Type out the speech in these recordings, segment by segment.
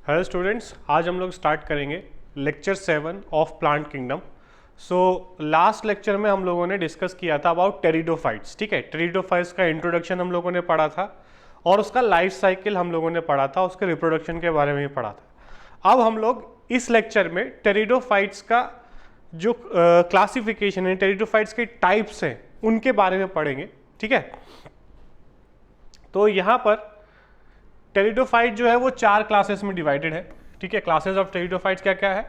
Hello students, आज हम लोग स्टार्ट करेंगे lecture 7 of plant kingdom. So last lecture में हम लोगों ने डिस्कस किया था अबाउट टेरिडोफाइट्स। ठीक है, टेरिडोफाइट्स का इंट्रोडक्शन हम लोगों ने पढ़ा था और उसका लाइफ साइकिल हम लोगों ने पढ़ा था, उसके रिप्रोडक्शन के बारे में भी पढ़ा था। अब हम लोग इस लेक्चर में टेरिडोफाइट्स का जो क्लासिफिकेशन है, टेरिडोफाइट्स के टाइप्स हैं, उनके बारे में पढ़ेंगे। ठीक है, तो यहाँ पर टेरिडोफाइट जो है वो 4 क्लासेस में डिवाइडेड है। ठीक है, क्लासेस ऑफ टेरिडोफाइट्स क्या क्या है?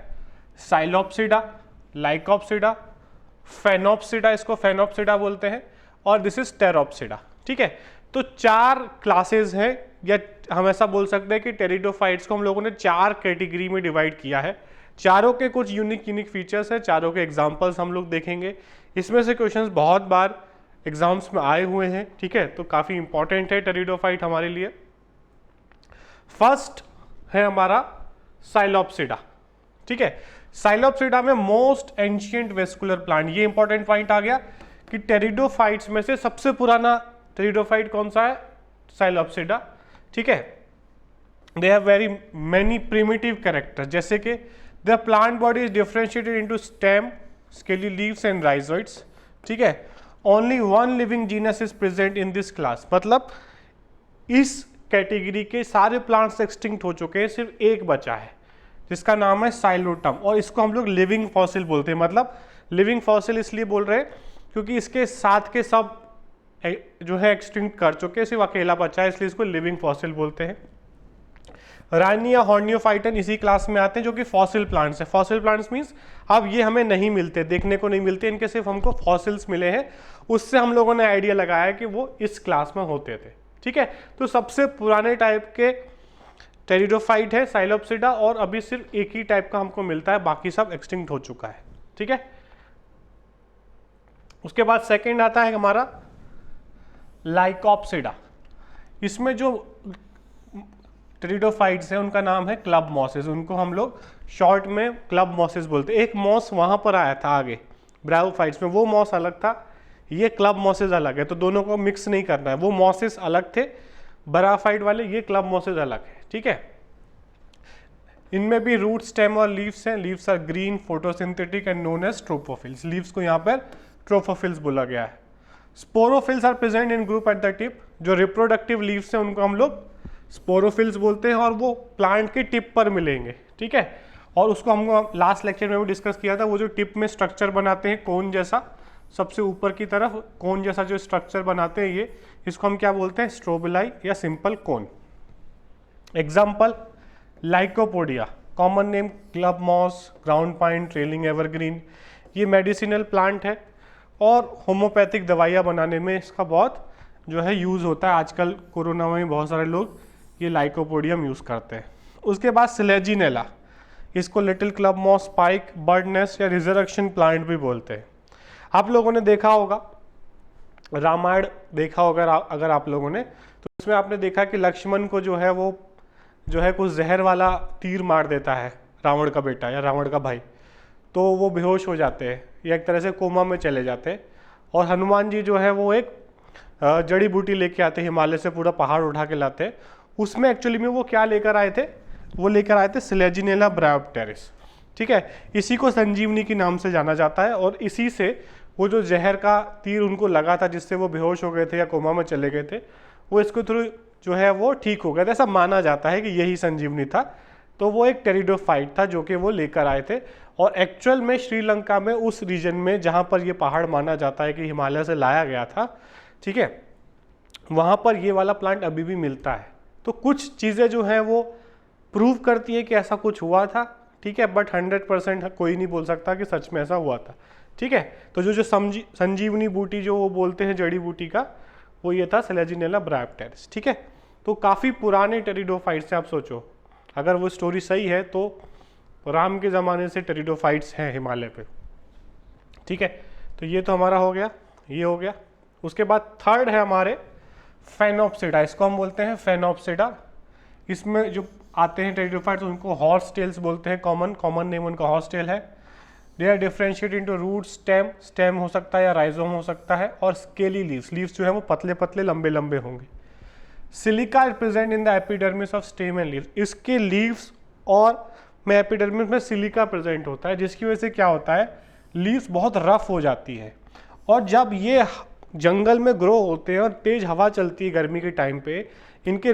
साइलोप्सिडा, लाइकोप्सिडा, फेनोप्सिडा, इसको फेनोप्सिडा बोलते हैं, और दिस इज टेरोप्सिडा। ठीक है, तो 4 क्लासेस हैं, या हम ऐसा बोल सकते हैं कि टेरिडोफाइट्स को हम लोगों ने 4 कैटेगरी में डिवाइड किया है। चारों के कुछ यूनिक फीचर्स है, चारों के एग्जाम्पल्स हम लोग देखेंगे। इसमें से क्वेश्चंस बहुत बार एग्जाम्स में आए हुए हैं। ठीक है, तो काफ़ी इंपॉर्टेंट है टेरिडोफाइट हमारे लिए। फर्स्ट है हमारा साइलोप्सिडा। ठीक है, साइलोप्सिडा में मोस्ट एंशिएंट वेस्कुलर प्लांट, ये इंपॉर्टेंट पॉइंट आ गया कि टेरिडोफाइट्स में से सबसे पुराना टेरिडोफाइट कौन सा है? साइलोप्सिडा। ठीक है, they have very many primitive character, जैसे कि the plant body is differentiated into stem, scaly leaves and rhizoids. ठीक है, only one living genus is present in this class, मतलब इस कैटेगरी के सारे प्लांट्स एक्सटिंक्ट हो चुके हैं, सिर्फ एक बचा है जिसका नाम है साइलोटम, और इसको हम लोग लिविंग फॉसिल बोलते हैं। मतलब लिविंग फॉसिल इसलिए बोल रहे हैं क्योंकि इसके साथ के सब जो है एक्सटिंक्ट कर चुके हैं, सिर्फ अकेला बचा है, इसलिए इसको लिविंग फॉसिल बोलते हैं। रानिया हॉर्नियोफाइटन इसी क्लास में आते हैं, जो कि फॉसिल प्लांट्स है। फॉसिल प्लांट्स मीन्स अब ये हमें नहीं मिलते, देखने को नहीं मिलते, इनके सिर्फ हमको फॉसिल्स मिले हैं, उससे हम लोगों ने आइडिया लगाया कि वो इस क्लास में होते थे। ठीक है, तो सबसे पुराने टाइप के टेरिडोफाइट है साइलोप्सिडा, और अभी सिर्फ एक ही टाइप का हमको मिलता है, बाकी सब एक्सटिंक्ट हो चुका है। ठीक है, उसके बाद सेकंड आता है हमारा लाइकोप्सिडा। इसमें जो टेरिडोफाइट्स है उनका नाम है क्लब मॉसेस, उनको हम लोग शॉर्ट में क्लब मॉसेस बोलते हैं। एक मॉस वहां पर आया था आगे ब्रायोफाइट्स में, वो मॉस अलग था, ये क्लब मॉसेस अलग है, तो दोनों को मिक्स नहीं करना है। वो मॉसेस अलग थे ब्रायोफाइट वाले, ये क्लब मॉसेस अलग है। ठीक है, इनमें भी रूट, स्टेम और लीव्स हैं। Leaves are green, photosynthetic and known as trophophylls. Leaves को यहाँ पर ट्रोपोफिल्स बोला गया है। Sporophylls are present in group at the tip. जो रिप्रोडक्टिव लीव्स हैं उनको हम लोग स्पोरोफिल्स बोलते हैं, और वो प्लांट के टिप पर मिलेंगे। ठीक है, और उसको हम लास्ट लेक्चर में भी डिस्कस किया था, वो जो टिप में स्ट्रक्चर बनाते हैं कोन जैसा, सबसे ऊपर की तरफ कोन जैसा जो स्ट्रक्चर बनाते हैं, ये इसको हम क्या बोलते हैं? स्ट्रोबिलाई या simple cone. Example lycopodia, common name club moss, ground pine, trailing evergreen. ये मेडिसिनल प्लांट है और होम्योपैथिक दवाइयाँ बनाने में इसका बहुत जो है यूज़ होता है। आजकल कोरोना में बहुत सारे लोग ये लाइकोपोडियम यूज़ करते हैं। उसके बाद सिलेजिनेला, इसको little club moss, spike, bird nest या रिजर्वेक्शन प्लांट भी बोलते हैं। आप लोगों ने देखा होगा, रामायण देखा होगा अगर आप लोगों ने, तो उसमें आपने देखा कि लक्ष्मण को जो है वो जो है कुछ जहर वाला तीर मार देता है रावण का बेटा या रावण का भाई, तो वो बेहोश हो जाते हैं या एक तरह से कोमा में चले जाते हैं। और हनुमान जी जो है वो एक जड़ी बूटी लेके आते हैं, हिमालय से पूरा पहाड़ उठा के लाते हैं। उसमें एक्चुअली में वो क्या लेकर आए थे? वो लेकर आए थे सिलेजिनेला ब्रायोप्टेरिस। ठीक है, इसी को संजीवनी के नाम से जाना जाता है, और इसी से वो जो जहर का तीर उनको लगा था जिससे वो बेहोश हो गए थे या कोमा में चले गए थे, वो इसके थ्रू जो है वो ठीक हो गया था। ऐसा माना जाता है कि यही संजीवनी था। तो वो एक टेरिडोफाइट था जो कि वो लेकर आए थे, और एक्चुअल में श्रीलंका में उस रीजन में जहाँ पर ये पहाड़ माना जाता है कि हिमालय से लाया गया था, ठीक है, वहाँ पर ये वाला प्लांट अभी भी मिलता है। तो कुछ चीज़ें जो हैं वो प्रूव करती है कि ऐसा कुछ हुआ था। ठीक है, बट 100% कोई नहीं बोल सकता कि सच में ऐसा हुआ था। ठीक है, तो जो संजीवनी बूटी जो वो बोलते हैं जड़ी बूटी का, वो ये था सिलेजिनेला ब्रायोप्टेरिस। ठीक है, तो काफ़ी पुराने टेरिडोफाइट्स हैं। आप सोचो, अगर वो स्टोरी सही है तो राम के ज़माने से टेरिडोफाइट्स हैं हिमालय पे। ठीक है, तो ये तो हमारा हो गया, ये हो गया। उसके बाद थर्ड है हमारे फेनोप्सिडा, इसको हम बोलते हैं फेनोप्सिडा। इसमें जो आते हैं टेरिडोफाइट्स उनको हॉर्स टेल्स बोलते हैं, कॉमन नेम उनका हॉर्स टेल है। They are differentiate into root, stem हो सकता है या राइजोम हो सकता है, और स्केली लीव्स जो है वो पतले पतले लंबे लंबे होंगे। Silica is present in the epidermis of stem and leaves, इसके लीव्स और में एपिडर्मिस में सिलिका प्रेजेंट होता है, जिसकी वजह से क्या होता है, लीव्स बहुत रफ हो जाती है। और जब ये जंगल में ग्रो होते हैं और तेज हवा चलती है गर्मी के टाइम पे, इनके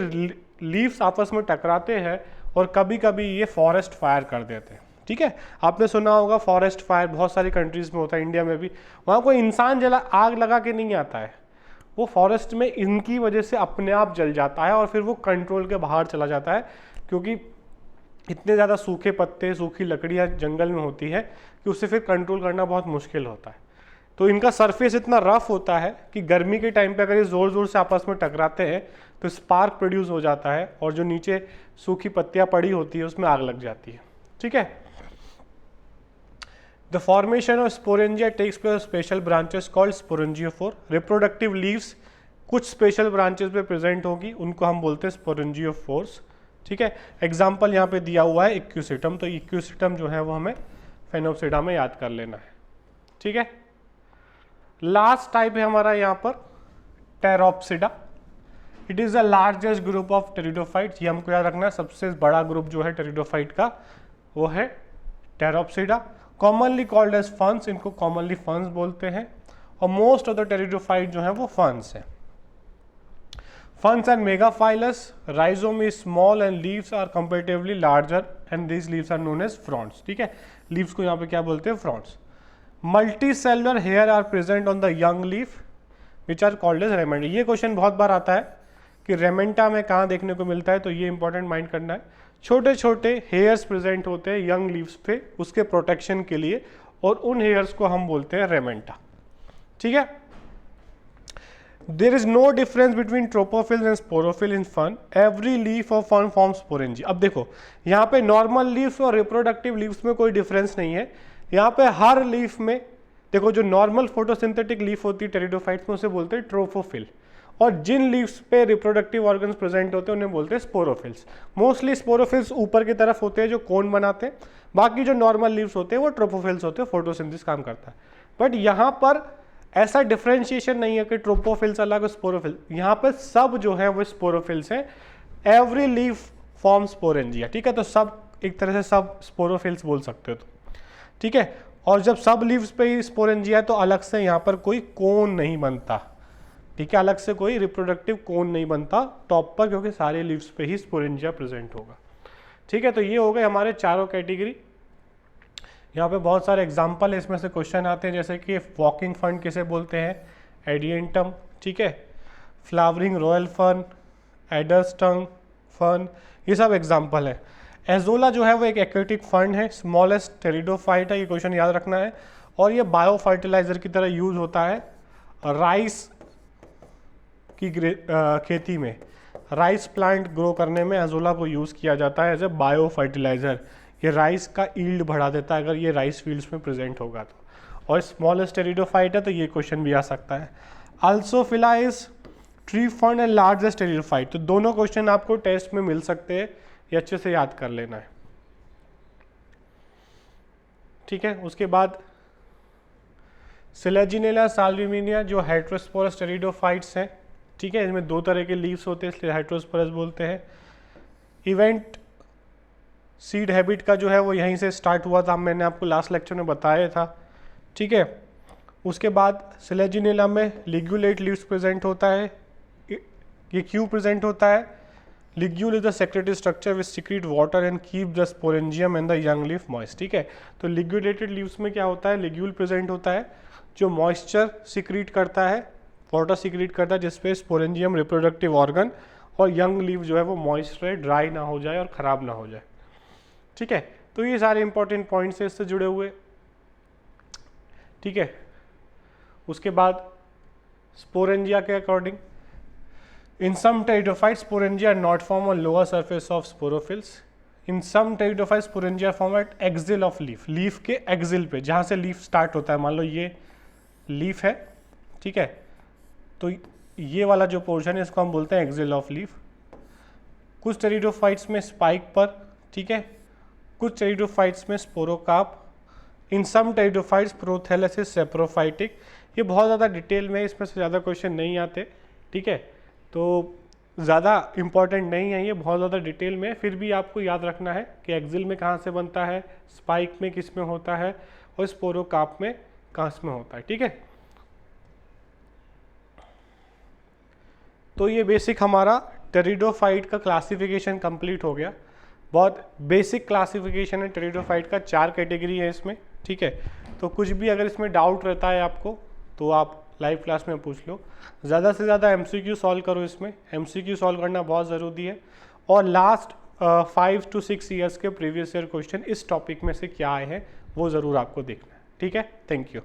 लीव्स आपस में टकराते हैं और कभी कभी ये फॉरेस्ट फायर कर देते हैं। ठीक है, आपने सुना होगा फॉरेस्ट फायर बहुत सारी कंट्रीज में होता है, इंडिया में भी। वहाँ कोई इंसान जला आग लगा के नहीं आता है, वो फॉरेस्ट में इनकी वजह से अपने आप जल जाता है और फिर वो कंट्रोल के बाहर चला जाता है, क्योंकि इतने ज़्यादा सूखे पत्ते, सूखी लकड़ियाँ जंगल में होती है कि उससे फिर कंट्रोल करना बहुत मुश्किल होता है। तो इनका सरफेस इतना रफ होता है कि गर्मी के टाइम पे अगर ये ज़ोर ज़ोर से आपस में टकराते हैं तो स्पार्क प्रोड्यूस हो जाता है और जो नीचे सूखी पत्तियाँ पड़ी होती है उसमें आग लग जाती है। ठीक है, the formation of sporangia takes place special branches called sporangiophore. Reproductive leaves कुछ स्पेशल ब्रांचेस पे प्रेजेंट होगी, उनको हम बोलते हैं स्पोरेंजियोफोर्स। ठीक है, एग्जाम्पल यहाँ पे दिया हुआ है इक्विसिटम, तो इक्विसिटम जो है वो हमें फेनोप्सिडा में याद कर लेना है। ठीक है, लास्ट टाइप है हमारा यहाँ पर Pteropsida. It is the largest group of pteridophytes. ये हमको याद रखना है, सबसे बड़ा ग्रुप जो है टेरिडोफाइट का वो है Pteropsida. Commonly called as ferns, इनको कॉमनली फर्न्स बोलते हैं, और मोस्ट ऑफ द टेरिडोफाइट जो है वो फर्न्स है। Ferns are megaphylous, rhizome is small and leaves are comparatively larger and these leaves are known as fronds। ठीक है, leaves को यहाँ पे क्या बोलते हैं, fronds। Multicellular hair are present on the young leaf which are called as ramenta। ये question बहुत बार आता है कि रेमेंटा में कहाँ देखने को मिलता है, तो ये इंपॉर्टेंट माइंड करना है। छोटे छोटे हेयर्स प्रेजेंट होते हैं यंग लीव्स पे उसके प्रोटेक्शन के लिए, और उन हेयर्स को हम बोलते हैं रेमेंटा। ठीक है, There is no difference between tropophills and sporophills in fern. Every leaf of fern forms sporangia। अब देखो यहाँ पे नॉर्मल लीव्स और रिप्रोडक्टिव लीव्स में कोई डिफरेंस नहीं है। यहाँ पे हर लीफ में देखो, जो नॉर्मल फोटोसिंथेटिक लीफ होती है टेरिडोफाइट्स में उसे बोलते हैं ट्रोफोफिल, और जिन लीव्स पे रिप्रोडक्टिव ऑर्गन्स प्रेजेंट होते हैं उन्हें बोलते हैं स्पोरोफिल्स। मोस्टली स्पोरोफिल्स ऊपर की तरफ होते हैं जो कोन बनाते हैं, बाकी जो नॉर्मल लीव्स होते हैं वो ट्रोपोफिल्स होते हैं, फोटोसिंथेसिस काम करता है। बट यहाँ पर ऐसा डिफरेंशिएशन नहीं है कि ट्रोपोफिल्स अलग और स्पोरोफिल, यहाँ पे सब जो है वो स्पोरोफिल्स हैं। Every leaf form sporangia. ठीक है, तो सब एक तरह से सब स्पोरोफिल्स बोल सकते हो तो। ठीक है, और जब सब लीव्स पे ही स्पोरेंजिया है तो अलग से यहाँ पर कोई कोन नहीं बनता। ठीक है, अलग से कोई रिप्रोडक्टिव कोन नहीं बनता टॉप पर, क्योंकि सारे लीव्स पे ही स्पोरेंजिया प्रेजेंट होगा। ठीक है, तो ये हो गए हमारे चारों कैटेगरी। यहाँ पे बहुत सारे एग्जाम्पल है, इसमें से क्वेश्चन आते हैं, जैसे कि वॉकिंग फर्न किसे बोलते हैं, एडियंटम। ठीक है, फ्लावरिंग रॉयल फर्न, एडर्स टंग फर्न, ये सब एग्जाम्पल है। एजोला जो है वो एक एक्वेटिक फर्न है, स्मॉलेस्ट टेरिडोफाइट है, ये क्वेश्चन याद रखना है। और ये बायो फर्टिलाइजर की तरह यूज होता है राइस की खेती में। राइस प्लांट ग्रो करने में एजोला को यूज़ किया जाता है एज ए बायो फर्टिलाइजर। ये राइस का ईल्ड बढ़ा देता है अगर ये राइस फील्ड्स में प्रेजेंट होगा तो। और स्मॉलेस्ट टेरिडोफाइट है तो ये क्वेश्चन भी आ सकता है। Alsophila is tree fern and largest pteridophyte. तो दोनों क्वेश्चन आपको टेस्ट में मिल सकते हैं, ये अच्छे से याद कर लेना है। ठीक है, उसके बाद सिलेजिनेला साल्विमिनिया जो हेट्रोस्पोरस टेरिडोफाइट्स हैं। ठीक है, इसमें दो तरह के लीव्स होते हैं इसलिए हेट्रोस्पोरस बोलते हैं। इवेंट सीड हैबिट का जो है वो यहीं से स्टार्ट हुआ था, मैंने आपको लास्ट लेक्चर में बताया था। ठीक है, उसके बाद सिलेजिनेला में लिग्यूलेट लीव्स प्रेजेंट होता है। ये क्यों प्रेजेंट होता है? Ligule is the secretary structure which secrete water and keep the sporangium and the young leaf moist. ठीक है, तो लिग्यूलेटेड लीव्स में क्या होता है, लिग्यूल प्रेजेंट होता है जो मॉइस्चर सिक्रीट करता है, वाटर सिक्रीट करता है, जिसपे स्पोरेंजियम रिप्रोडक्टिव ऑर्गन और यंग लीफ जो है वो मॉइस्ट रहे, ड्राई ना हो जाए और ख़राब ना हो जाए। ठीक है, तो ये सारे इंपॉर्टेंट पॉइंट्स हैं इससे जुड़े हुए। ठीक है, उसके बाद स्पोरेंजिया के according in some pteridophyte sporangia not form on lower surface of sporophylls. In some pteridophyte sporangia form at axil of leaf. Leaf के एक्सिल पे, जहाँ से लीफ स्टार्ट होता है, मान लो ये लीफ है। ठीक है, तो ये वाला जो पोर्शन है इसको हम बोलते हैं एक्सिल ऑफ लीफ। कुछ टेरिडोफाइट्स में स्पाइक पर। ठीक है, कुछ टेरिडोफाइट्स में स्पोरोकार्प। इन सम टेरिडोफाइट्स प्रोथैलस इज सेप्रोफाइटिक। ये बहुत ज़्यादा डिटेल में, इसमें से ज़्यादा क्वेश्चन नहीं आते। ठीक है, तो ज़्यादा इम्पॉर्टेंट नहीं है ये, बहुत ज़्यादा डिटेल में, फिर भी आपको याद रखना है कि एक्सिल में कहाँ से बनता है, स्पाइक में किस में होता है, और स्पोरोकार्प में कहाँ में होता है, ठीक है। तो ये बेसिक हमारा टेरिडोफाइट का क्लासिफिकेशन कंप्लीट हो गया। बहुत बेसिक क्लासिफिकेशन है टेरिडोफाइट का, 4 कैटेगरी है इसमें, ठीक है। तो कुछ भी अगर इसमें डाउट रहता है आपको तो आप लाइव क्लास में पूछ लो। ज़्यादा से ज़्यादा एमसीक्यू सॉल्व करो, इसमें एमसीक्यू सॉल्व करना बहुत ज़रूरी है। और लास्ट 5 to 6 ईयर्स के प्रीवियस ईयर क्वेश्चन इस टॉपिक में से क्या आए हैं वो ज़रूर आपको देखना है, ठीक है। Thank you.